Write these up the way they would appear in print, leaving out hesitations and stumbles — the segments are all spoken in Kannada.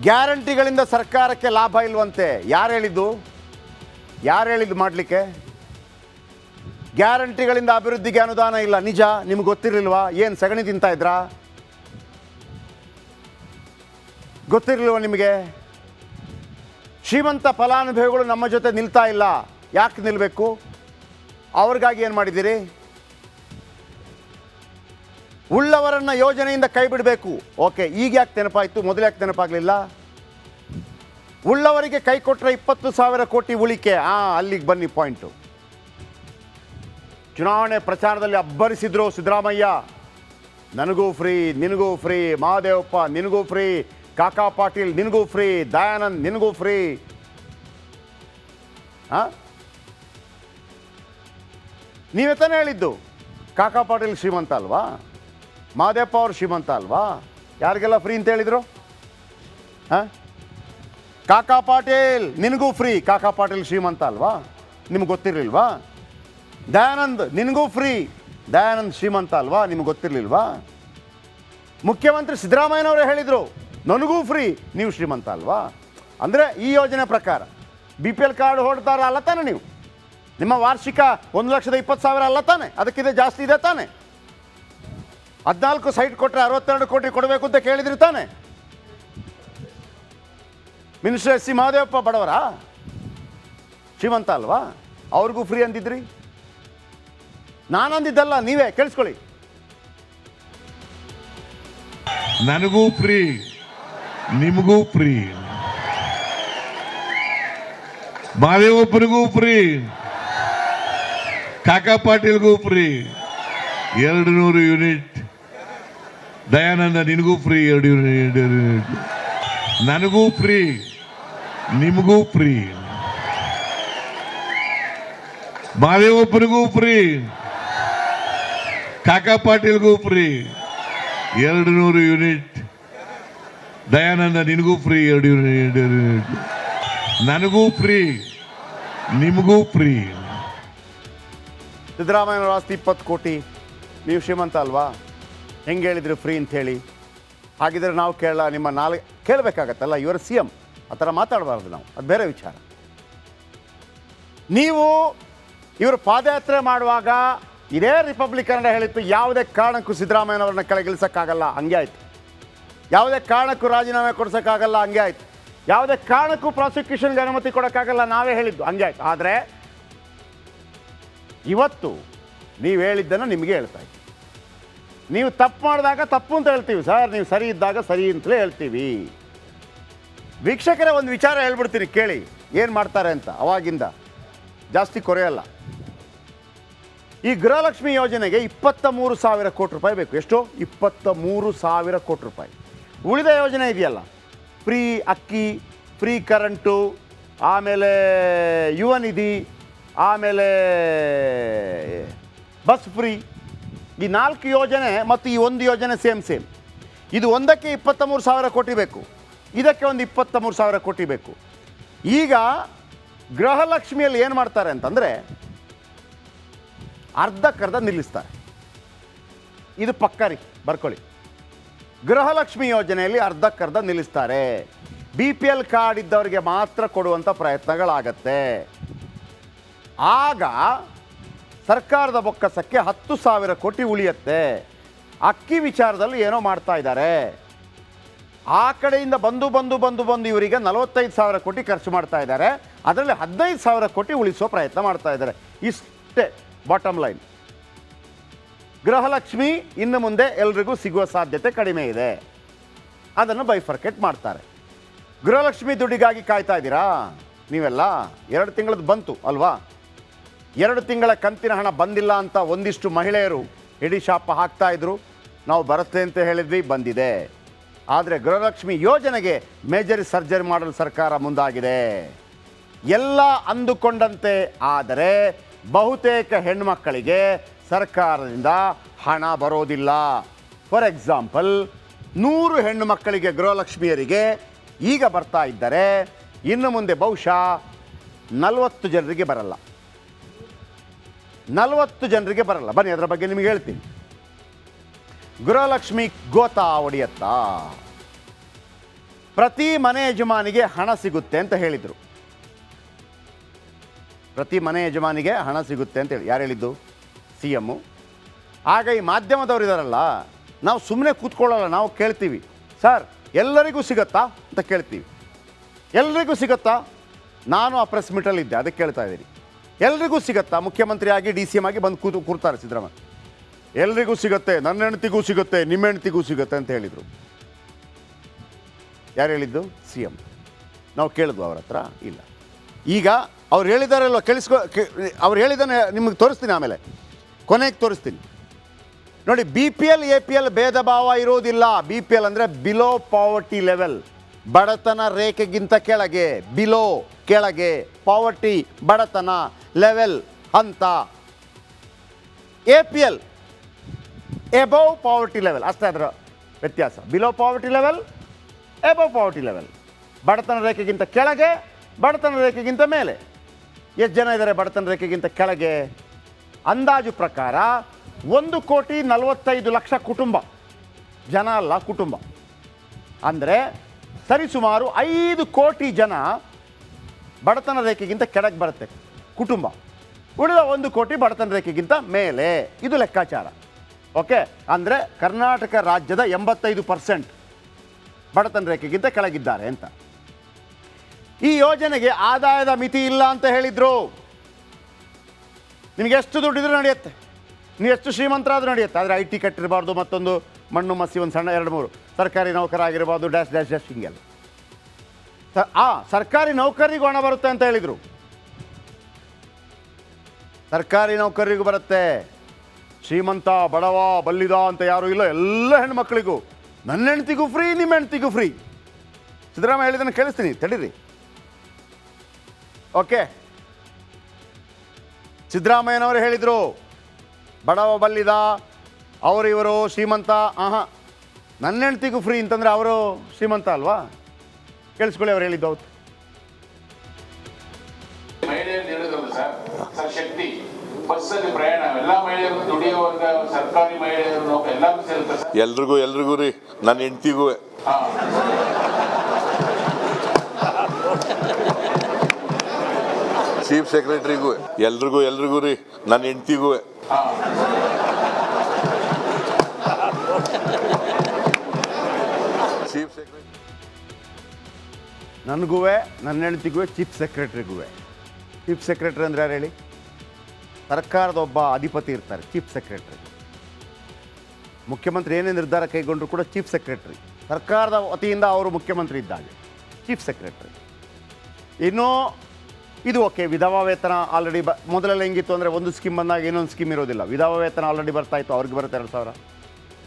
ಗ್ಯಾರಂಟಿಗಳಿಂದ ಸರ್ಕಾರಕ್ಕೆ ಲಾಭ ಇಲ್ವಂತೆ. ಯಾರು ಹೇಳಿದ್ದು ಮಾಡಲಿಕ್ಕೆ? ಗ್ಯಾರಂಟಿಗಳಿಂದ ಅಭಿವೃದ್ಧಿಗೆ ಅನುದಾನ ಇಲ್ಲ. ನಿಜ, ನಿಮ್ಗೆ ಗೊತ್ತಿರಲಿಲ್ವಾ? ಏನು ಸಗಣಿ ತಿಂತಾ ಇದ್ರಾ? ಗೊತ್ತಿರಲಿಲ್ವ ನಿಮಗೆ? ಶ್ರೀಮಂತ ಫಲಾನುಭವಿಗಳು ನಮ್ಮ ಜೊತೆ ನಿಲ್ತಾ ಇಲ್ಲ. ಯಾಕೆ ನಿಲ್ಲಬೇಕು? ಅವ್ರಿಗಾಗಿ ಏನು ಮಾಡಿದ್ದೀರಿ? ಉಳ್ಳವರನ್ನು ಯೋಜನೆಯಿಂದ ಕೈ ಬಿಡಬೇಕು. ಓಕೆ, ಈಗ ಯಾಕೆ ನೆನಪಾಯಿತು? ಮೊದಲು ಯಾಕೆ ನೆನಪಾಗಲಿಲ್ಲ? ಉಳ್ಳವರಿಗೆ ಕೈ ಕೊಟ್ಟರೆ 20,000 ಕೋಟಿ ಉಳಿಕೆ. ಅಲ್ಲಿಗೆ ಬನ್ನಿ ಪಾಯಿಂಟು. ಚುನಾವಣೆ ಪ್ರಚಾರದಲ್ಲಿ ಅಬ್ಬರಿಸಿದ್ರು ಸಿದ್ದರಾಮಯ್ಯ. ನನಗೂ ಫ್ರೀ, ನಿನಗೂ ಫ್ರೀ, ಮಹಾದೇವಪ್ಪ ನಿನಗೂ ಫ್ರೀ, ಕಾಕಾ ಪಾಟೀಲ್ ನಿನಗೂ ಫ್ರೀ, ದಯಾನಂದ್ ನಿನಗೂ ಫ್ರೀ. ನೀವೇ ತಾನೇ ಹೇಳಿದ್ದು ಕಾಕಾ ಪಾಟೀಲ್ ಶ್ರೀಮಂತ ಅಲ್ವಾ, ಮಹಾದೇವಪ್ಪ ಅವರು ಶ್ರೀಮಂತ ಅಲ್ವಾ? ಯಾರಿಗೆಲ್ಲ ಫ್ರೀ ಅಂತ ಹೇಳಿದರು? ಕಾಕಾ ಪಾಟೀಲ್ ನಿನಗೂ ಫ್ರೀ, ಕಾಕಾ ಪಾಟೀಲ್ ಶ್ರೀಮಂತ ಅಲ್ವಾ? ನಿಮ್ಗೆ ಗೊತ್ತಿರಲಿಲ್ವಾ? ದಯಾನಂದ್ ನಿನಗೂ ಫ್ರೀ, ದಯಾನಂದ್ ಶ್ರೀಮಂತ ಅಲ್ವಾ? ನಿಮ್ಗೆ ಗೊತ್ತಿರಲಿಲ್ವಾ? ಮುಖ್ಯಮಂತ್ರಿ ಸಿದ್ದರಾಮಯ್ಯನವರೇ ಹೇಳಿದರು ನನಗೂ ಫ್ರೀ, ನೀವು ಶ್ರೀಮಂತ ಅಲ್ವಾ? ಅಂದರೆ ಈ ಯೋಜನೆ ಪ್ರಕಾರ BPL ಕಾರ್ಡ್ ಹೊಡ್ತಾರ ಅಲ್ಲ ತಾನೆ ನೀವು? ನಿಮ್ಮ ವಾರ್ಷಿಕ 1,20,000 ಅಲ್ಲ ತಾನೆ? ಅದಕ್ಕಿದೆ ಜಾಸ್ತಿ ಇದೆ ತಾನೆ? 14 ಸೈಟ್ ಕೊಟ್ಟರೆ 62 ಕೋಟಿ ಕೊಡಬೇಕು ಅಂತ ಕೇಳಿದ್ರಿ ತಾನೆ? Minister S.C. ಮಹಾದೇವಪ್ಪ ಬಡವರಾ? ಶ್ರೀಮಂತ ಅಲ್ವಾ? ಅವ್ರಿಗೂ ಫ್ರೀ ಅಂದಿದ್ರಿ. ನಾನು ಅಂದಿದ್ದಲ್ಲ, ನೀವೇ ಕೇಳಿಸ್ಕೊಳ್ಳಿ. ನನಗೂ ಫ್ರೀ, ನಿಮಗೂ ಫ್ರೀ, ಮಹಾದೇವಪ್ಪನಿಗೂ ಫ್ರೀ, ಕಾಕಾ ಪಾಟೀಲ್ಗೂ ಫ್ರೀ 200 ಯೂನಿಟ್, ದಯಾನಂದ ನಿನಗೂ ಫ್ರೀ 2 ಯೂನಿಟ್, ನನಗೂ ಫ್ರೀ, ನಿಮಗೂ ಫ್ರೀ, ಮಹಾದೇವಪ್ಪನಿಗೂ ಫ್ರೀ, ಕಾಕಾ ಪಾಟೀಲ್ಗೂ ಫ್ರೀ 200 ಯೂನಿಟ್, ದಯಾನಂದ ನಿನಗೂ ಫ್ರೀ 2 ಯೂನಿಟ್, ನನಗೂ ಫ್ರೀ, ನಿಮಗೂ ಫ್ರೀ. ಸಿದ್ದರಾಮಯ್ಯನವರ ಆಸ್ತಿ 20 ಕೋಟಿ, ನೀವು ಶ್ರೀಮಂತ ಅಲ್ವಾ? ಹೆಂಗೆ ಹೇಳಿದ್ರಿ ಫ್ರೀ ಅಂಥೇಳಿ? ಹಾಗಿದ್ರೆ ನಾವು ನಿಮ್ಮ ಕೇಳಬೇಕಾಗತ್ತಲ್ಲ, ಇವರ CM. ಆ ಥರ ಮಾತಾಡಬಾರ್ದು ನಾವು, ಅದು ಬೇರೆ ವಿಚಾರ. ನೀವು ಇವರು ಪಾದಯಾತ್ರೆ ಮಾಡುವಾಗ ಇದೇ ರಿಪಬ್ಲಿಕ್ ಕನ್ನಡ ಹೇಳಿತ್ತು ಯಾವುದೇ ಕಾರಣಕ್ಕೂ ಸಿದ್ದರಾಮಯ್ಯನವ್ರನ್ನ ಕೆಳಗಿಳಿಸೋಕ್ಕಾಗಲ್ಲ, ಹಂಗೆ ಆಯಿತು. ಯಾವುದೇ ಕಾರಣಕ್ಕೂ ರಾಜೀನಾಮೆ ಕೊಡಿಸೋಕ್ಕಾಗಲ್ಲ, ಹಂಗೆ ಆಯಿತು. ಯಾವುದೇ ಕಾರಣಕ್ಕೂ ಪ್ರಾಸಿಕ್ಯೂಷನ್ಗೆ ಅನುಮತಿ ಕೊಡೋಕ್ಕಾಗಲ್ಲ, ನಾವೇ ಹೇಳಿದ್ದು, ಹಂಗೆ ಆಯಿತು. ಆದರೆ ಇವತ್ತು ನೀವು ಹೇಳಿದ್ದನ್ನು ನಿಮಗೆ ಹೇಳ್ತಾ ಇದ್ದೀವಿ. ನೀವು ತಪ್ಪು ಮಾಡಿದಾಗ ತಪ್ಪು ಅಂತ ಹೇಳ್ತೀವಿ ಸರ್, ನೀವು ಸರಿ ಇದ್ದಾಗ ಸರಿ ಅಂತಲೇ ಹೇಳ್ತೀವಿ. ವೀಕ್ಷಕರೇ, ಒಂದು ವಿಚಾರ ಹೇಳ್ಬಿಡ್ತೀನಿ ಕೇಳಿ, ಏನು ಮಾಡ್ತಾರೆ ಅಂತ. ಅವಾಗಿಂದ ಜಾಸ್ತಿ ಕೊರೆಯಲ್ಲ. ಈ ಗೃಹಲಕ್ಷ್ಮಿ ಯೋಜನೆಗೆ 23,000 ಕೋಟಿ ರೂಪಾಯಿ ಬೇಕು. ಎಷ್ಟು? 23,000 ಕೋಟಿ ರೂಪಾಯಿ. ಉಳಿದ ಯೋಜನೆ ಇದೆಯಲ್ಲ, ಫ್ರೀ ಅಕ್ಕಿ, ಫ್ರೀ ಕರೆಂಟು, ಆಮೇಲೆ ಯುವ ನಿಧಿ, ಆಮೇಲೆ ಬಸ್ ಫ್ರೀ, ಈ 4 ಯೋಜನೆ ಮತ್ತು ಈ ಒಂದು ಯೋಜನೆ ಸೇಮ್. ಇದು ಒಂದಕ್ಕೆ 23,000 ಕೋಟಿ ಬೇಕು, ಇದಕ್ಕೆ ಒಂದು 23,000 ಕೋಟಿ ಬೇಕು. ಈಗ ಗೃಹಲಕ್ಷ್ಮಿಯಲ್ಲಿ ಏನು ಮಾಡ್ತಾರೆ ಅಂತಂದರೆ ಅರ್ಧಕ್ಕರ್ಧ ನಿಲ್ಲಿಸ್ತಾರೆ. ಇದು ಪಕ್ಕರಿ, ಬರ್ಕೊಳ್ಳಿ. ಗೃಹಲಕ್ಷ್ಮಿ ಯೋಜನೆಯಲ್ಲಿ ಅರ್ಧಕ್ಕರ್ಧ ನಿಲ್ಲಿಸ್ತಾರೆ. BPL ಕಾರ್ಡ್ ಇದ್ದವರಿಗೆ ಮಾತ್ರ ಕೊಡುವಂಥ ಪ್ರಯತ್ನಗಳಾಗತ್ತೆ. ಆಗ ಸರ್ಕಾರದ ಬೊಕ್ಕಸಕ್ಕೆ 10,000 ಕೋಟಿ ಉಳಿಯುತ್ತೆ. ಅಕ್ಕಿ ವಿಚಾರದಲ್ಲಿ ಏನೋ ಮಾಡ್ತಾ ಇದ್ದಾರೆ. ಆ ಕಡೆಯಿಂದ ಬಂದು ಇವರಿಗೆ 45,000 ಕೋಟಿ ಖರ್ಚು ಮಾಡ್ತಾ ಇದ್ದಾರೆ. ಅದರಲ್ಲಿ 15,000 ಕೋಟಿ ಉಳಿಸೋ ಪ್ರಯತ್ನ ಮಾಡ್ತಾ ಇದ್ದಾರೆ. ಇಷ್ಟೇ ಬಾಟಮ್ ಲೈನ್. ಗೃಹಲಕ್ಷ್ಮಿ ಇನ್ನು ಮುಂದೆ ಎಲ್ರಿಗೂ ಸಿಗುವ ಸಾಧ್ಯತೆ ಕಡಿಮೆ ಇದೆ. ಅದನ್ನು ಬೈಫರ್ಕೇಟ್ ಮಾಡ್ತಾರೆ. ಗೃಹಲಕ್ಷ್ಮಿ ದುಡ್ಡಿಗಾಗಿ ಕಾಯ್ತಾ ಇದ್ದೀರಾ ನೀವೆಲ್ಲ? 2 ತಿಂಗಳದ್ದು ಬಂತು ಅಲ್ವಾ? 2 ತಿಂಗಳ ಕಂತಿನ ಹಣ ಬಂದಿಲ್ಲ ಅಂತ ಒಂದಿಷ್ಟು ಮಹಿಳೆಯರು ಹಿಡಿಶಾಪ ಹಾಕ್ತಾ ಇದ್ರು. ನಾವು ಬರುತ್ತೆ ಅಂತ ಹೇಳಿದ್ವಿ, ಬಂದಿದೆ. ಆದರೆ ಗೃಹಲಕ್ಷ್ಮಿ ಯೋಜನೆಗೆ ಮೇಜರ್ ಸರ್ಜರಿ ಮಾಡಲು ಸರ್ಕಾರ ಮುಂದಾಗಿದೆ. ಎಲ್ಲ ಅಂದುಕೊಂಡಂತೆ ಆದರೆ ಬಹುತೇಕ ಹೆಣ್ಣುಮಕ್ಕಳಿಗೆ ಸರ್ಕಾರದಿಂದ ಹಣ ಬರೋದಿಲ್ಲ. ಫಾರ್ ಎಕ್ಸಾಂಪಲ್ 100 ಹೆಣ್ಣು ಮಕ್ಕಳಿಗೆ ಗೃಹಲಕ್ಷ್ಮಿಯರಿಗೆ ಈಗ ಬರ್ತಾ ಇದ್ದರೆ ಇನ್ನು ಮುಂದೆ ಬಹುಶಃ 40 ಜನರಿಗೆ ಬರಲ್ಲ. 40 ಜನರಿಗೆ ಬರಲ್ಲ. ಬನ್ನಿ ಅದರ ಬಗ್ಗೆ ನಿಮಗೆ ಹೇಳ್ತೀನಿ. ಗೃಹಲಕ್ಷ್ಮಿ ಗೋತಾ ಹೊಡೆಯತ್ತಾ? ಪ್ರತಿ ಮನೆ ಯಜಮಾನಿಗೆ ಹಣ ಸಿಗುತ್ತೆ ಅಂತ ಹೇಳಿದರು. ಪ್ರತಿ ಮನೆ ಯಜಮಾನಿಗೆ ಹಣ ಸಿಗುತ್ತೆ ಅಂತ ಹೇಳಿ ಯಾರು ಹೇಳಿದ್ದು? C M. ಆಗ ಈ ಮಾಧ್ಯಮದವ್ರು ಇದ್ದಾರಲ್ಲ, ನಾವು ಸುಮ್ಮನೆ ಕೂತ್ಕೊಳ್ಳಲ್ಲ, ನಾವು ಕೇಳ್ತೀವಿ, ಸರ್ ಎಲ್ಲರಿಗೂ ಸಿಗತ್ತಾ ಅಂತ ಕೇಳ್ತೀವಿ. ಎಲ್ರಿಗೂ ಸಿಗತ್ತಾ? ನಾನು ಆ ಪ್ರೆಸ್ ಮೀಟಲ್ಲಿದ್ದೆ, ಅದಕ್ಕೆ ಕೇಳ್ತಾ ಇದ್ದೀನಿ. ಎಲ್ರಿಗೂ ಸಿಗತ್ತಾ? ಮುಖ್ಯಮಂತ್ರಿ ಆಗಿ ಡಿ ಸಿ ಎಮ್ ಆಗಿ ಬಂದು ಕೂರ್ತಾರೆ ಸಿದ್ದರಾಮಯ್ಯ. ಎಲ್ರಿಗೂ ಸಿಗುತ್ತೆ, ನನ್ನ ಹೆಂಡ್ತಿಗೂ ಸಿಗುತ್ತೆ, ನಿಮ್ಮ ಹೆಂಡ್ತಿಗೂ ಸಿಗುತ್ತೆ ಅಂತ ಹೇಳಿದರು. ಯಾರು ಹೇಳಿದ್ದು? C M. ನಾವು ಕೇಳಿದ್ವು ಅವ್ರ ಹತ್ರ? ಇಲ್ಲ. ಈಗ ಅವ್ರು ಹೇಳಿದಾರಲ್ವ, ಅವ್ರು ಹೇಳಿದ್ದನ್ನು ನಿಮಗೆ ತೋರಿಸ್ತೀನಿ, ಆಮೇಲೆ ಕೊನೆಗೆ ತೋರಿಸ್ತೀನಿ. ನೋಡಿ, B P L A P L ಭೇದ ಭಾವ ಇರೋದಿಲ್ಲ. ಬಿ ಪಿ ಎಲ್ ಅಂದರೆ ಬಿಲೋ ಪಾವರ್ಟಿ ಲೆವೆಲ್, ಬಡತನ ರೇಖೆಗಿಂತ ಕೆಳಗೆ. ಬಿಲೋ ಕೆಳಗೆ, ಪಾವರ್ಟಿ ಬಡತನ, ಲೆವೆಲ್ ಅಂತ. A P L above poverty level, ಅಷ್ಟೇ ಅದರ ವ್ಯತ್ಯಾಸ. Below poverty level, above poverty level. ಬಡತನ ರೇಖೆಗಿಂತ ಕೆಳಗೆ, ಬಡತನ ರೇಖೆಗಿಂತ ಮೇಲೆ. ಎಷ್ಟು ಜನ ಇದ್ದಾರೆ ಬಡತನ ರೇಖೆಗಿಂತ ಕೆಳಗೆ? ಅಂದಾಜು ಪ್ರಕಾರ 1,45,00,000 ಕುಟುಂಬ. ಜನ ಅಲ್ಲ, ಕುಟುಂಬ. ಅಂದರೆ ಸರಿಸುಮಾರು 5 ಕೋಟಿ ಜನ ಬಡತನ ರೇಖೆಗಿಂತ ಕೆಳಗೆ ಬರುತ್ತೆ ಕುಟುಂಬ. ಉಳಿದ 1 ಕೋಟಿ ಬಡತನ ರೇಖೆಗಿಂತ ಮೇಲೆ. ಇದು ಲೆಕ್ಕಾಚಾರ. ಓಕೆ, ಅಂದರೆ ಕರ್ನಾಟಕ ರಾಜ್ಯದ 85% ಬಡತನ ರೇಖೆಗಿಂತ ಕೆಳಗಿದ್ದಾರೆ ಅಂತ. ಈ ಯೋಜನೆಗೆ ಆದಾಯದ ಮಿತಿ ಇಲ್ಲ ಅಂತ ಹೇಳಿದರು. ನಿಮಗೆ ಎಷ್ಟು ದುಡ್ಡಿದ್ರೂ ನಡೆಯುತ್ತೆ, ನೀವು ಎಷ್ಟು ಶ್ರೀಮಂತರಾದರೂ ನಡೆಯುತ್ತೆ. ಆದರೆ ಐ ಟಿ ಕಟ್ಟಿರಬಾರ್ದು, ಮತ್ತೊಂದು ಮಣ್ಣು ಮಸಿ, ಒಂದು ಸಣ್ಣ 2-3 ಸರ್ಕಾರಿ ನೌಕರ ಆಗಿರ್ಬೋದು, ಡ್ಯಾಶ್ ಡ್ಯಾಶ್ ಡ್ಯಾಶ್ ಹಿಂಗೆಲ್ಲ. ಸರ್ಕಾರಿ ನೌಕರಿಗೂ ಹಣ ಬರುತ್ತೆ ಅಂತ ಹೇಳಿದರು. ಸರ್ಕಾರಿ ನೌಕರಿಗೂ ಬರುತ್ತೆ. ಶ್ರೀಮಂತ ಬಡವ ಬಲ್ಲಿದ ಅಂತ ಯಾರೂ ಇಲ್ಲ, ಎಲ್ಲ ಹೆಣ್ಮಕ್ಳಿಗೂ. ನನ್ನ ಹೆಂಡ್ತಿಗೂ ಫ್ರೀ, ನಿಮ್ಮ ಹೆಂಡ್ತಿಗೂ ಫ್ರೀ. ಸಿದ್ದರಾಮಯ್ಯ ಹೇಳಿದ್ದನ್ನು ಕೇಳಿಸ್ತೀನಿ, ತಡೀರಿ. ಓಕೆ, ಸಿದ್ದರಾಮಯ್ಯನವರು ಹೇಳಿದರು ಬಡವ ಬಲ್ಲಿದ, ಅವರು ಇವರು ಶ್ರೀಮಂತ. ನನ್ನ ಹೆಂಡ್ತಿಗೂ ಫ್ರೀ ಅಂತಂದರೆ ಅವರು ಶ್ರೀಮಂತ ಅಲ್ವಾ? ಕೇಳಿಸ್ಕೊಳ್ಳಿ, ಅವ್ರು ಹೇಳಿದ್ದು ಹೌದು. ಶಕ್ತಿ ಬಸ್ಸಲ್ಲಿ ಪ್ರಯಾಣ ಎಲ್ಲ ಮಹಿಳೆಯರು, ದುಡಿಯುವಂತ ಸರ್ಕಾರಿ ಮಹಿಳೆಯರು ಎಲ್ಲರೂ ಸೇರುತ್ತೆ ಸರ್. ಎಲ್ರಿಗೂ ರೀ, ನನ್ನ ಹೆಂಡ್ತಿಗೂ, ಚೀಫ್ ಸೆಕ್ರೆಟರಿಗೂ, ಎಲ್ರಿಗೂ ರೀ, ನನ್ನ ಹೆಂಡ್ತಿಗೂ. ಚೀಫ್ ಸೆಕ್ರೆಟರಿ ನನಗೂ, ನನ್ನ ಹೆಂಡ್ತಿಗೂ, ಚೀಫ್ ಸೆಕ್ರೆಟರಿಗೂ. ಚೀಫ್ ಸೆಕ್ರೆಟರಿ ಅಂದರೆ ಯಾರು ಹೇಳಿ? ಸರ್ಕಾರದ ಒಬ್ಬ ಅಧಿಪತಿ ಇರ್ತಾರೆ, ಚೀಫ್ ಸೆಕ್ರೆಟರಿ. ಮುಖ್ಯಮಂತ್ರಿ ಏನೇ ನಿರ್ಧಾರ ಕೈಗೊಂಡ್ರು ಕೂಡ ಚೀಫ್ ಸೆಕ್ರೆಟರಿ. ಸರ್ಕಾರದ ವತಿಯಿಂದ ಅವರು ಮುಖ್ಯಮಂತ್ರಿ ಇದ್ದಾಗ ಚೀಫ್ ಸೆಕ್ರೆಟರಿ. ಇನ್ನು ಇದು ಓಕೆ, ವಿಧವಾ ವೇತನ ಆಲ್ರೆಡಿ ಮೊದಲೆಲ್ಲ ಹೆಂಗಿತ್ತು ಅಂದರೆ ಒಂದು ಸ್ಕೀಮ್ ಬಂದಾಗ ಇನ್ನೊಂದು ಸ್ಕೀಮ್ ಇರೋದಿಲ್ಲ. ವಿಧವಾ ವೇತನ ಆಲ್ರೆಡಿ ಬರ್ತಾಯಿತ್ತು, ಅವ್ರಿಗೆ ಬರುತ್ತೆ 2,000.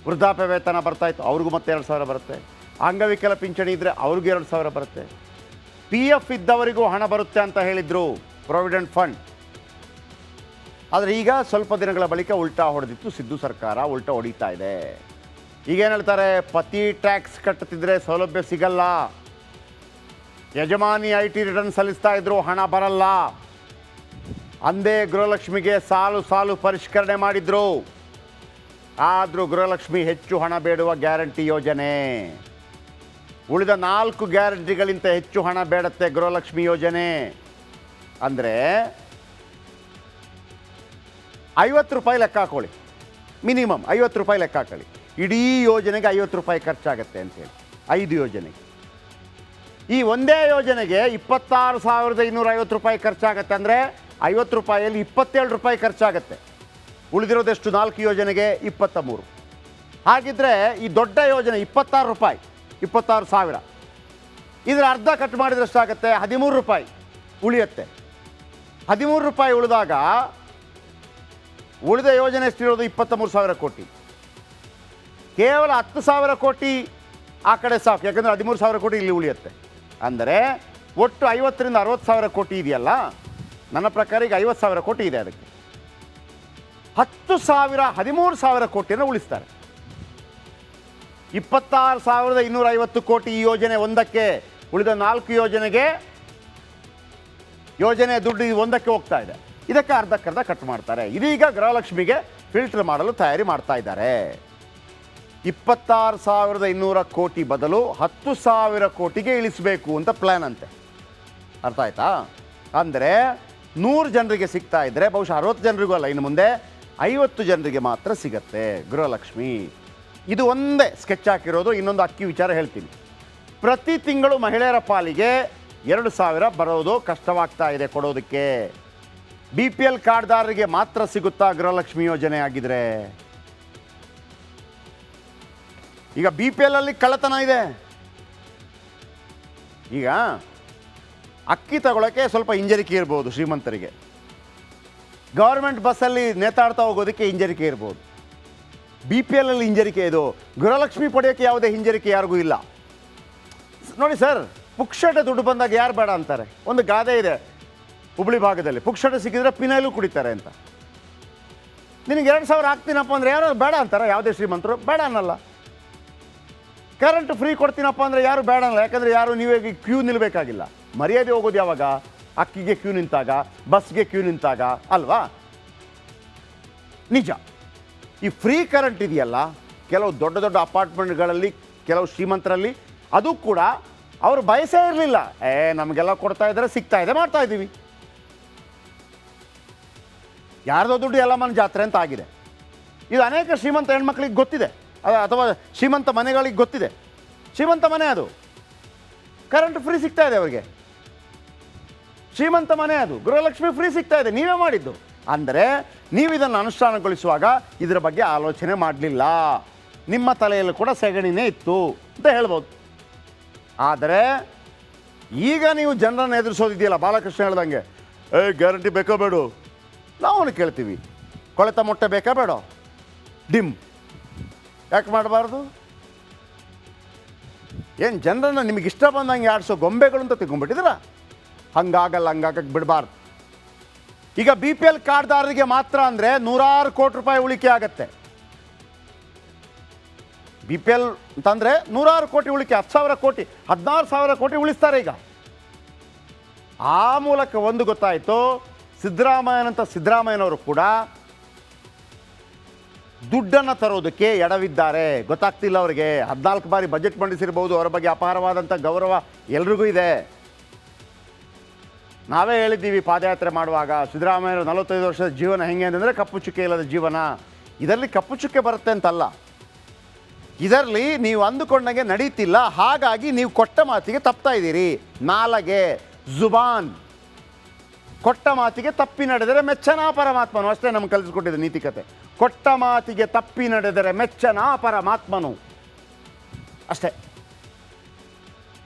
ವೃದ್ಧಾಪ್ಯ ವೇತನ ಬರ್ತಾಯಿತ್ತು, ಅವ್ರಿಗೂ ಮತ್ತೆ 2,000 ಬರುತ್ತೆ. ಅಂಗವಿಕಲ ಪಿಂಚಣಿ ಇದ್ದರೆ ಅವ್ರಿಗೂ 2,000 ಬರುತ್ತೆ. ಪಿ ಎಫ್ ಇದ್ದವರಿಗೂ ಹಣ ಬರುತ್ತೆ ಅಂತ ಹೇಳಿದರು, ಪ್ರಾವಿಡೆಂಟ್ ಫಂಡ್. ಆದರೆ ಈಗ ಸ್ವಲ್ಪ ದಿನಗಳ ಬಳಿಕ ಉಲ್ಟಾ ಹೊಡೆದಿತ್ತು ಸಿದ್ದು ಸರ್ಕಾರ, ಉಲ್ಟಾ ಹೊಡಿತಾ ಇದೆ. ಈಗೇನು ಹೇಳ್ತಾರೆ? ಪತಿ ಟ್ಯಾಕ್ಸ್ ಕಟ್ಟುತ್ತಿದ್ರೆ ಸೌಲಭ್ಯ ಸಿಗಲ್ಲ, ಯಜಮಾನಿ ಐ ಟಿ ರಿಟರ್ನ್ ಸಲ್ಲಿಸ್ತಾ ಇದ್ರು, ಹಣ ಬರಲ್ಲ. ಅಂದೇ ಗೃಹಲಕ್ಷ್ಮಿಗೆ ಸಾಲು ಸಾಲು ಪರಿಷ್ಕರಣೆ ಮಾಡಿದ್ರು. ಆದರೂ ಗೃಹಲಕ್ಷ್ಮಿ ಹೆಚ್ಚು ಹಣ ಬೇಡುವ ಗ್ಯಾರಂಟಿ ಯೋಜನೆ. ಉಳಿದ 4 ಗ್ಯಾರಂಟಿಗಳಿಂತ ಹೆಚ್ಚು ಹಣ ಬೇಡತ್ತೆ ಗೃಹಲಕ್ಷ್ಮಿ ಯೋಜನೆ. ಅಂದರೆ 50 ರೂಪಾಯಿ ಲೆಕ್ಕ ಹಾಕೊಳ್ಳಿ, ಮಿನಿಮಮ್ 50 ರೂಪಾಯಿ ಲೆಕ್ಕ ಹಾಕೊಳ್ಳಿ. ಇಡೀ ಯೋಜನೆಗೆ 50 ರೂಪಾಯಿ ಖರ್ಚಾಗತ್ತೆ ಅಂತೇಳಿ, 5 ಯೋಜನೆಗೆ. ಈ ಒಂದೇ ಯೋಜನೆಗೆ 26,250 ರೂಪಾಯಿ ಖರ್ಚಾಗತ್ತೆ. ಅಂದರೆ 50 ರೂಪಾಯಿಯಲ್ಲಿ 27 ರೂಪಾಯಿ ಖರ್ಚಾಗತ್ತೆ. ಉಳಿದಿರೋದೆಷ್ಟು? 4 ಯೋಜನೆಗೆ 23. ಹಾಗಿದ್ರೆ ಈ ದೊಡ್ಡ ಯೋಜನೆ 26 ರೂಪಾಯಿ, 26,000. ಇದರ ಅರ್ಧ ಕಟ್ ಮಾಡಿದ್ರೆ ಎಷ್ಟಾಗುತ್ತೆ? 13 ರೂಪಾಯಿ ಉಳಿಯುತ್ತೆ. 13 ರೂಪಾಯಿ ಉಳಿದಾಗ ಉಳಿದ ಯೋಜನೆ ಎಷ್ಟಿರೋದು? 23,000 ಕೋಟಿ. ಕೇವಲ 10,000 ಕೋಟಿ ಆ ಕಡೆ ಸಾಕು, ಯಾಕಂದರೆ 13,000 ಕೋಟಿ ಇಲ್ಲಿ ಉಳಿಯುತ್ತೆ. ಅಂದರೆ ಒಟ್ಟು 50,000ರಿಂದ 60,000 ಕೋಟಿ ಇದೆಯಲ್ಲ, ನನ್ನ ಪ್ರಕಾರ ಈಗ 50,000 ಕೋಟಿ ಇದೆ. ಅದಕ್ಕೆ 10,000 13,000 ಕೋಟಿಯನ್ನು ಉಳಿಸ್ತಾರೆ. 26,250 ಕೋಟಿ ಈ ಯೋಜನೆ ಒಂದಕ್ಕೆ. ಉಳಿದ 4 ಯೋಜನೆಗೆ ಯೋಜನೆ ದುಡ್ಡು ಒಂದಕ್ಕೆ ಹೋಗ್ತಾ ಇದೆ. ಇದಕ್ಕೆ ಅರ್ಧಕ್ಕರ್ಧ ಕಟ್ ಮಾಡ್ತಾರೆ. ಇದೀಗ ಗೃಹಲಕ್ಷ್ಮಿಗೆ ಫಿಲ್ಟರ್ ಮಾಡಲು ತಯಾರಿ ಮಾಡ್ತಾ ಇದ್ದಾರೆ. 26,200 ಕೋಟಿ ಬದಲು 10,000 ಕೋಟಿಗೆ ಇಳಿಸಬೇಕು ಅಂತ ಪ್ಲ್ಯಾನ್ ಅಂತೆ. ಅರ್ಥ ಆಯ್ತಾ? ಅಂದರೆ 100 ಜನರಿಗೆ ಸಿಗ್ತಾ ಇದ್ದರೆ ಬಹುಶಃ 60 ಜನರಿಗೂ ಅಲ್ಲ, ಇನ್ನು ಮುಂದೆ 50 ಜನರಿಗೆ ಮಾತ್ರ ಸಿಗತ್ತೆ ಗೃಹಲಕ್ಷ್ಮಿ. ಇದು ಒಂದೇ ಸ್ಕೆಚ್ ಹಾಕಿರೋದು. ಇನ್ನೊಂದು ಅಕ್ಕಿ ವಿಚಾರ ಹೇಳ್ತೀನಿ. ಪ್ರತಿ ತಿಂಗಳು ಮಹಿಳೆಯರ ಪಾಲಿಗೆ 2,000 ಬರೋದು ಕಷ್ಟವಾಗ್ತಾ ಇದೆ ಕೊಡೋದಕ್ಕೆ. BPL ಕಾರ್ಡ್ದಾರರಿಗೆ ಮಾತ್ರ ಸಿಗುತ್ತಾ ಗೃಹಲಕ್ಷ್ಮಿ ಯೋಜನೆ ಆಗಿದ್ರೆ? ಈಗ BPL ಅಲ್ಲಿ ಕಳ್ಳತನ ಇದೆ. ಈಗ ಅಕ್ಕಿ ತಗೊಳ್ಳೋಕ್ಕೆ ಸ್ವಲ್ಪ ಹಿಂಜರಿಕೆ ಇರ್ಬೋದು ಶ್ರೀಮಂತರಿಗೆ, ಗೌರ್ಮೆಂಟ್ ಬಸ್ಸಲ್ಲಿ ನೇತಾಡ್ತಾ ಹೋಗೋದಕ್ಕೆ ಹಿಂಜರಿಕೆ ಇರ್ಬೋದು. BPL ಅಲ್ಲಿ ಹಿಂಜರಿಕೆ ಇದು, ಗೃಹಲಕ್ಷ್ಮಿ ಪಡೆಯೋಕ್ಕೆ ಯಾವುದೇ ಹಿಂಜರಿಕೆ ಯಾರಿಗೂ ಇಲ್ಲ. ನೋಡಿ ಸರ್, ಪುಕ್ಷಟೆ ದುಡ್ಡು ಬಂದಾಗ ಯಾರು ಬೇಡ ಅಂತಾರೆ? ಒಂದು ಗಾದೆ ಇದೆ ಹುಬ್ಳಿ ಭಾಗದಲ್ಲಿ, ಪುಕ್ಷಟೆ ಸಿಕ್ಕಿದ್ರೆ ಪಿನೈಲು ಕುಡಿತಾರೆ ಅಂತ. ನಿನಗೆ 2,000 ಹಾಕ್ತೀನಪ್ಪ ಅಂದರೆ ಯಾರು ಬೇಡ ಅಂತಾರೆ? ಯಾವುದೇ ಶ್ರೀಮಂತರು ಬೇಡ ಅನ್ನಲ್ಲ. ಕರೆಂಟ್ ಫ್ರೀ ಕೊಡ್ತೀನಪ್ಪ ಅಂದರೆ ಯಾರು ಬೇಡ ಅನ್ನಲ್ಲ. ಯಾಕಂದರೆ ಯಾರು ನೀವೇ ಕ್ಯೂ ನಿಲ್ಲಬೇಕಾಗಿಲ್ಲ. ಮರ್ಯಾದೆ ಹೋಗೋದು ಯಾವಾಗ? ಅಕ್ಕಿಗೆ ಕ್ಯೂ ನಿಂತಾಗ, ಬಸ್ಗೆ ಕ್ಯೂ ನಿಂತಾಗ ಅಲ್ವಾ? ನಿಜ. ಈ ಫ್ರೀ ಕರೆಂಟ್ ಇದೆಯಲ್ಲ, ಕೆಲವು ದೊಡ್ಡ ದೊಡ್ಡ ಅಪಾರ್ಟ್ಮೆಂಟ್ಗಳಲ್ಲಿ ಕೆಲವು ಶ್ರೀಮಂತರಲ್ಲಿ ಅದು ಕೂಡ ಅವರು ಬಯಸೇ ಇರಲಿಲ್ಲ. ನಮಗೆಲ್ಲ ಕೊಡ್ತಾ ಇದ್ದಾರೆ, ಸಿಗ್ತಾ ಇದೆ, ಮಾಡ್ತಾ ಇದ್ದೀವಿ. ಯಾರ್ದೋ ದುಡ್ಡು ಎಲ್ಲ ಮನೆ ಜಾತ್ರೆ ಅಂತ ಆಗಿದೆ. ಇದು ಅನೇಕ ಶ್ರೀಮಂತ ಹೆಣ್ಮಕ್ಳಿಗೆ ಗೊತ್ತಿದೆ, ಅಥವಾ ಶ್ರೀಮಂತ ಮನೆಗಳಿಗೆ ಗೊತ್ತಿದೆ. ಶ್ರೀಮಂತ ಮನೆ ಅದು, ಕರೆಂಟ್ ಫ್ರೀ ಸಿಗ್ತಾ ಇದೆ ಅವರಿಗೆ. ಶ್ರೀಮಂತ ಮನೆ ಅದು, ಗೃಹಲಕ್ಷ್ಮಿ ಫ್ರೀ ಸಿಗ್ತಾ ಇದೆ, ನೀವೇ ಮಾಡಿದ್ದು. ಅಂದರೆ ನೀವು ಇದನ್ನು ಅನುಷ್ಠಾನಗೊಳಿಸುವಾಗ ಇದರ ಬಗ್ಗೆ ಆಲೋಚನೆ ಮಾಡಲಿಲ್ಲ. ನಿಮ್ಮ ತಲೆಯಲ್ಲಿ ಕೂಡ ಸೆಗಣಿನೇ ಇತ್ತು ಅಂತ ಹೇಳ್ಬೋದು. ಆದರೆ ಈಗ ನೀವು ಜನರನ್ನು ಎದುರಿಸೋದಿದೆಯಲ್ಲ, ಬಾಲಕೃಷ್ಣ ಹೇಳ್ದಂಗೆ, ಗ್ಯಾರಂಟಿ ಬೇಕೋ ಬೇಡ? ನಾವು ಕೇಳ್ತೀವಿ, ಕೊಳೆತ ಮೊಟ್ಟೆ ಬೇಕಾ ಬೇಡ? ಡಿಮ್ ಯಾಕೆ ಮಾಡಬಾರ್ದು? ಏನು ಜನರನ್ನು ನಿಮಗೆ ಇಷ್ಟ ಬಂದಂಗೆ ಆಡಿಸೋ ಗೊಂಬೆಗಳು ಅಂತ ತಿಳ್ಕೊಂಡ್ಬಿಟ್ಟಿದ್ದೀರ? ಹಂಗಾಗಲ್ಲ, ಹಂಗಾಗಕ್ಕೆ ಬಿಡಬಾರ್ದು. ಈಗ BPL ಕಾರ್ಡ್ದಾರರಿಗೆ ಮಾತ್ರ ಅಂದರೆ 100 ಕೋಟಿ ರೂಪಾಯಿ ಉಳಿಕೆ ಆಗತ್ತೆ. BPL ಅಂತಂದರೆ 100 ಕೋಟಿ ಉಳಿಕೆ, 10,000 ಕೋಟಿ, 16,000 ಕೋಟಿ ಉಳಿಸ್ತಾರೆ. ಈಗ ಆ ಮೂಲಕ ಒಂದು ಗೊತ್ತಾಯಿತು, ಸಿದ್ದರಾಮಯ್ಯನವರು ಕೂಡ ದುಡ್ಡನ್ನು ತರೋದಕ್ಕೆ ಎಡವಿದ್ದಾರೆ. ಗೊತ್ತಾಗ್ತಿಲ್ಲ ಅವರಿಗೆ. 14 ಬಾರಿ ಬಜೆಟ್ ಮಂಡಿಸಿರ್ಬೋದು, ಅವರ ಬಗ್ಗೆ ಅಪಾರವಾದಂಥ ಗೌರವ ಎಲ್ರಿಗೂ ಇದೆ. ನಾವೇ ಹೇಳಿದ್ದೀವಿ ಪಾದಯಾತ್ರೆ ಮಾಡುವಾಗ, ಸಿದ್ದರಾಮಯ್ಯರು 45 ವರ್ಷದ ಜೀವನ ಹೆಂಗೆ ಅಂತಂದರೆ ಕಪ್ಪು ಚುಕ್ಕೆ ಇಲ್ಲದ ಜೀವನ. ಇದರಲ್ಲಿ ಕಪ್ಪು ಚುಕ್ಕೆ ಬರುತ್ತೆ ಅಂತಲ್ಲ, ಇದರಲ್ಲಿ ನೀವು ಅಂದುಕೊಂಡಂಗೆ ನಡೀತಿಲ್ಲ. ಹಾಗಾಗಿ ನೀವು ಕೊಟ್ಟ ಮಾತಿಗೆ ತಪ್ತಾ ಇದ್ದೀರಿ. ನಾಲಗೆ, ಜುಬಾನ್, ಕೊಟ್ಟ ಮಾತಿಗೆ ತಪ್ಪಿ ನಡೆದರೆ ಮೆಚ್ಚನ ಪರಮಾತ್ಮನು. ಅಷ್ಟೇ ನಮ್ಗೆ ಕಲಿಸ್ಕೊಟ್ಟಿದೆ ನೀತಿಕತೆ. ಕೊಟ್ಟ ಮಾತಿಗೆ ತಪ್ಪಿ ನಡೆದರೆ ಮೆಚ್ಚನ ಪರಮಾತ್ಮನು, ಅಷ್ಟೇ.